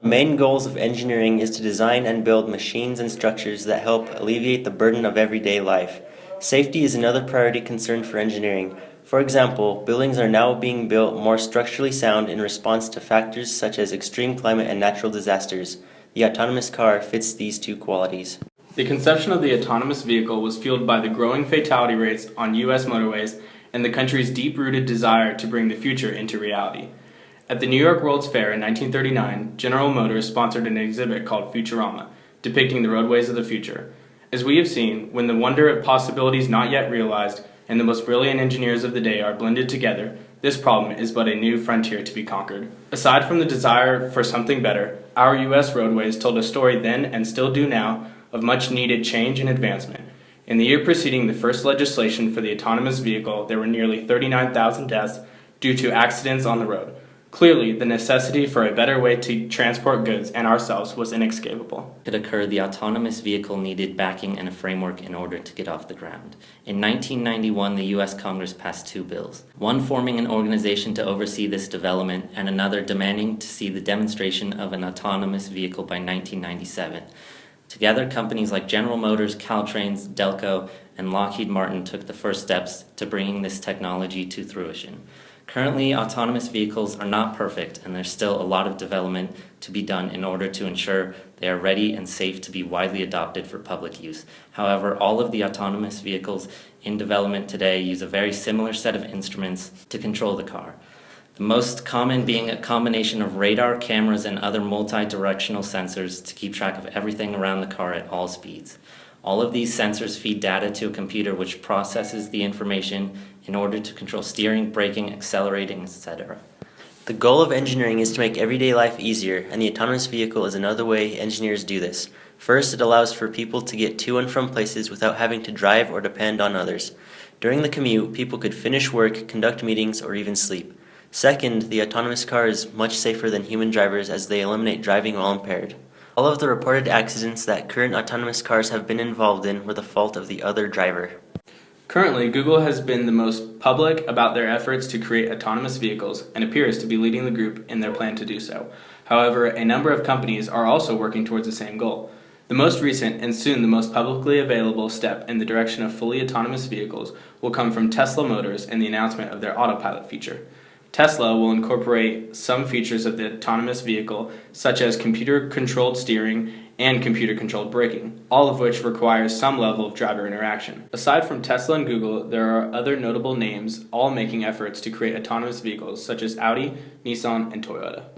The main goals of engineering is to design and build machines and structures that help alleviate the burden of everyday life. Safety is another priority concern for engineering. For example, buildings are now being built more structurally sound in response to factors such as extreme climate and natural disasters. The autonomous car fits these two qualities. The conception of the autonomous vehicle was fueled by the growing fatality rates on U.S. motorways and the country's deep-rooted desire to bring the future into reality. At the New York World's Fair in 1939, General Motors sponsored an exhibit called Futurama, depicting the roadways of the future. As we have seen, when the wonder of possibilities not yet realized and the most brilliant engineers of the day are blended together, this problem is but a new frontier to be conquered. Aside from the desire for something better, our U.S. roadways told a story then and still do now of much needed change and advancement. In the year preceding the first legislation for the autonomous vehicle, there were nearly 39,000 deaths due to accidents on the road. Clearly, the necessity for a better way to transport goods and ourselves was inescapable. To occur, the autonomous vehicle needed backing and a framework in order to get off the ground. In 1991, the U.S. Congress passed two bills, one forming an organization to oversee this development and another demanding to see the demonstration of an autonomous vehicle by 1997. Together, companies like General Motors, Caltrains, Delco, and Lockheed Martin took the first steps to bringing this technology to fruition. Currently, autonomous vehicles are not perfect, and there's still a lot of development to be done in order to ensure they are ready and safe to be widely adopted for public use. However, all of the autonomous vehicles in development today use a very similar set of instruments to control the car. The most common being a combination of radar, cameras, and other multi-directional sensors to keep track of everything around the car at all speeds. All of these sensors feed data to a computer which processes the information in order to control steering, braking, accelerating, etc. The goal of engineering is to make everyday life easier, and the autonomous vehicle is another way engineers do this. First, it allows for people to get to and from places without having to drive or depend on others. During the commute, people could finish work, conduct meetings, or even sleep. Second, the autonomous car is much safer than human drivers as they eliminate driving while impaired. All of the reported accidents that current autonomous cars have been involved in were the fault of the other driver. Currently, Google has been the most public about their efforts to create autonomous vehicles and appears to be leading the group in their plan to do so. However, a number of companies are also working towards the same goal. The most recent and soon the most publicly available step in the direction of fully autonomous vehicles will come from Tesla Motors and the announcement of their autopilot feature. Tesla will incorporate some features of the autonomous vehicle, such as computer-controlled steering and computer-controlled braking, all of which requires some level of driver interaction. Aside from Tesla and Google, there are other notable names all making efforts to create autonomous vehicles, such as Audi, Nissan, and Toyota.